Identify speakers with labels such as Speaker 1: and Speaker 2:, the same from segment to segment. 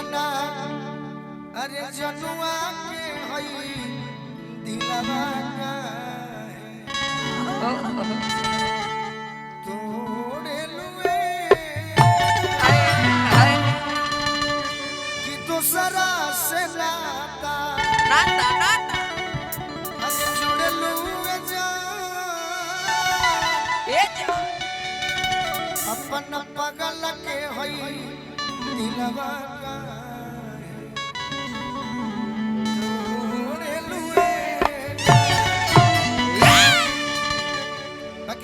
Speaker 1: अपना अरे जनुआ के हई दिलवा तोड़े लुए कि दूसरा से नाता जुड़े लुए अपन पगल के हई दिलवा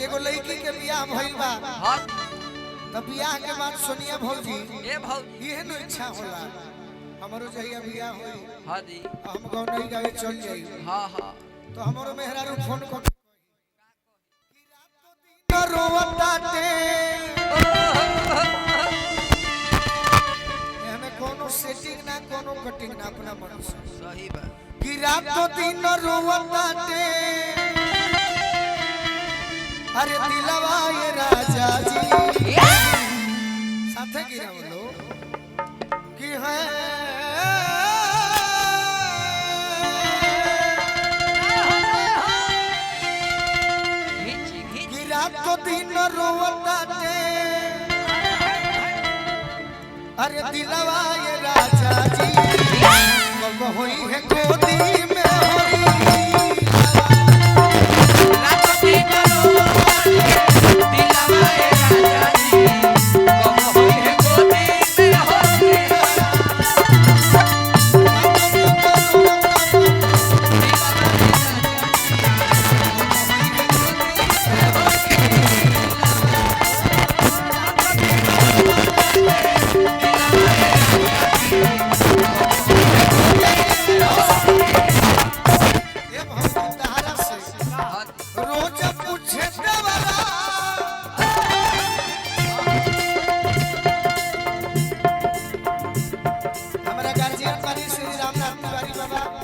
Speaker 1: एगो लड़की के बियाह भइल बा तब बियाह के बाद सोनिया भौजी
Speaker 2: ए भौजी
Speaker 1: इहे न इच्छा होला हमरो जहिया बियाह होई
Speaker 2: हां जी
Speaker 1: हम गांव नहीं गावे चल जाई
Speaker 2: हां हां
Speaker 1: तो हमरो मेहरारू फोन कर कि रात तो दिन रोवताटे हमें कोनो सेटिंग ना कोनो कटिंग ना अपना मन से
Speaker 2: सही बा
Speaker 1: कि रात तो दिन रोवताटे अरे दिलवा ये राजा जी साथे गिरा बोलो कि है कि रात तो दिन रोवताटे अरे दिलवा ये राजा जी कब होई है गोदी में होई
Speaker 2: रात दिन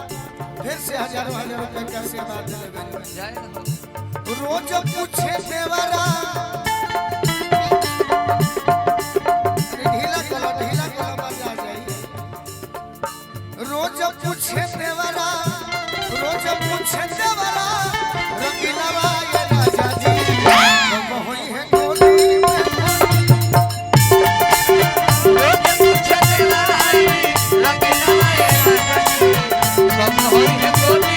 Speaker 1: हजारों रुपए का सेवा
Speaker 2: जय
Speaker 1: रोज पूछे देवरा ढीला कलो बजा जाई रोज पूछे देवरा रंगीलावा ये राजा जी कब होई है गोदी में
Speaker 2: रोज पूछे देवरा रंगीलावा ये राजा जी कब होई है गोदी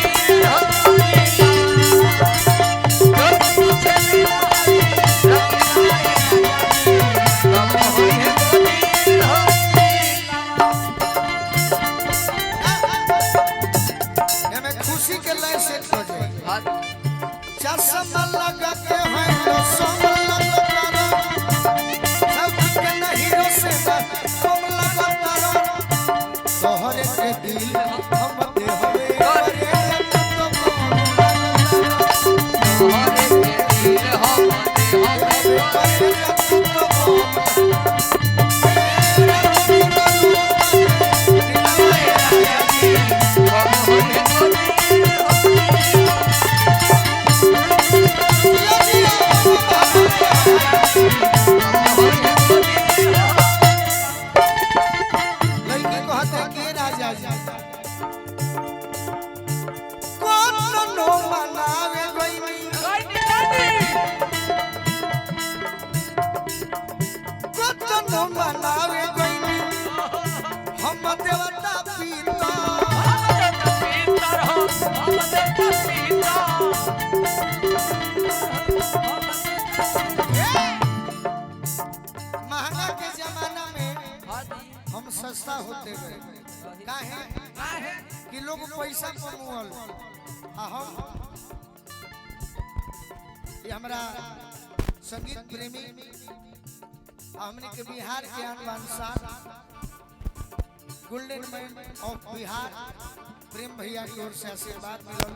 Speaker 1: खुशी के लय सेट हो जाए चश्मा लगा के है तो सोम लगा तारा सब के नहीं रो से सोम लगा तारा तोहरे के दिल हम दे होवे रे तो
Speaker 2: तोहरे के दिल हम दे होवे
Speaker 1: मनावे गईनी हम देवता पीता महंगा के जमाना में हम सस्ता होते गए काहे कि लोग पैसा कमावल हम ये हमरा संगीत प्रेमी हमने के बिहार के आन शान गोल्डन मैन ऑफ बिहार प्रेम भैया की ओर से आशीर्वाद मिलल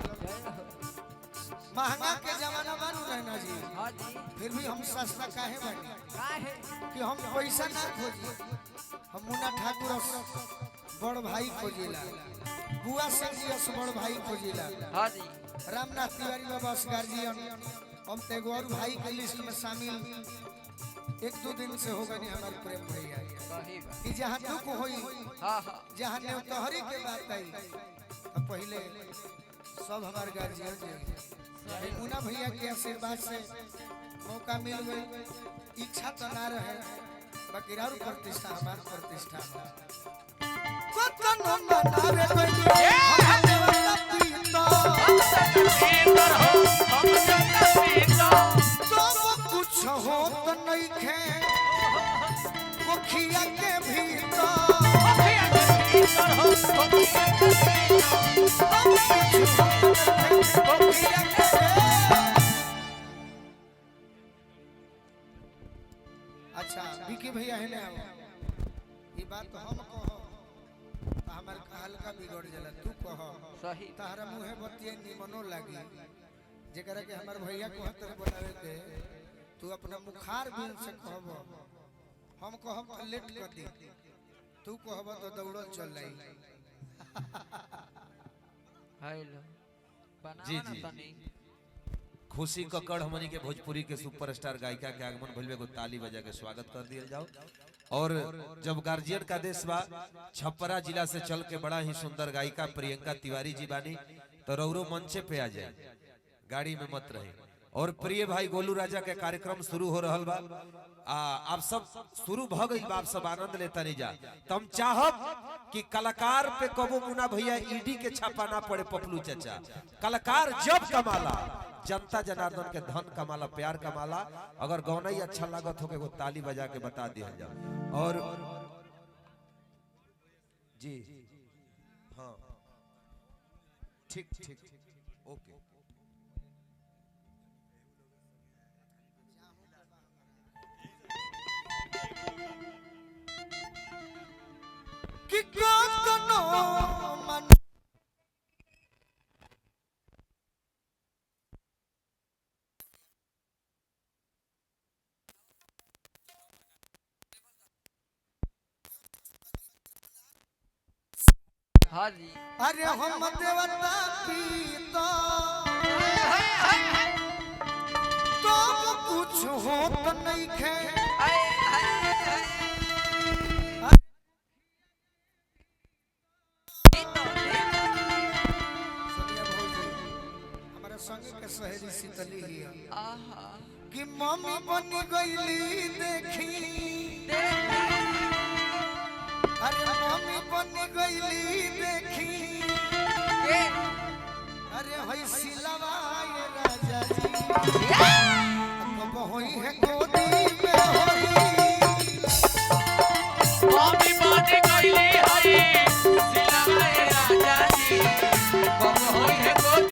Speaker 1: महंगा के जमाना बानू रहना जी फिर भी हम सस्ता काहे बानी कि हम पैसा ना खोजी हम मुन्ना ठाकुर बड़ भाई खोजिला बुआ सिंह जी बड़ भाई खोजिला रामनाथ तिवारी बाबा गार्जियन हम तेगो और भाई के लिस्ट में शामिल एक दो दिन से होगा नहीं हमारे प्रेम भैया
Speaker 2: सही बात
Speaker 1: कि जहाँ दुख होई
Speaker 2: हां हां
Speaker 1: जहाँ नेवतहरी के बात आई तो पहले सब हमारे गार्जियन जी मुन्ना भैया के आशीर्वाद से मौका मिल गई इच्छा तो ना रहे बाकी रारू प्रतिष्ठा हमार प्रतिष्ठा कतनो मनावे कोई हम देवता पीता
Speaker 2: हम जनता पीता
Speaker 1: तो कुछ हो तो नहीं खे मुखिया के भीतर अच्छा विकी भैया है ना ये बात तो हम कहो हमार हल्का बिगड़ जाला तू कहो
Speaker 2: सही
Speaker 1: तारा मुहे बतिये निमनो लागी जेकरा के हमार भैया कहत रहे बनावे के तू अपना मुखार बिन से कहबो हम कहब लेट कर दी तू कहब तो दौड़ल चल जाई
Speaker 2: हेलो
Speaker 3: जी,
Speaker 2: बनाना
Speaker 3: जी।
Speaker 2: तनी
Speaker 3: खुशी कक्कड़ हमनी के भोजपुरी के सुपरस्टार गायिका के आगमन भइल को ताली बजा के स्वागत कर दिया जाओ। और जब गार्जियन का देश बा छपरा जिला से चल के बड़ा ही सुंदर गायिका प्रियंका तिवारी जी बानी तो रौरो मंचे पे आ जाए गाड़ी में मत रहे। और प्रिय भाई गोलू राजा के कार्यक्रम शुरू हो रहल बा आप सब शुरू भ गई बा आप सब आनंद लेता नहीं जा तुम चाहब कि कलाकार पे कबो मुन्ना भैया ईडी के छापा ना पड़े पपलू चाचा कलाकार जब कमाला जनता जनार्दन के धन कमाला प्यार कमाला अगर गौना ही अच्छा लागत हो के वो ताली बजा के बता दिया जाओ। और जी हाँ ठीक ठीक ओके
Speaker 1: कि कतनो मन
Speaker 2: हां जी
Speaker 1: अरे हम देवता पीता तो कुछ हो तो नहीं खे सोनिया भौजी हमारा संग के सहेली शीतली ही है
Speaker 2: आहा
Speaker 1: कि मम्मी बन गईली देखी अरे मम्मी बन गईली देखी
Speaker 2: के
Speaker 1: अरे होई सिलवा ये राजा जी अब होई है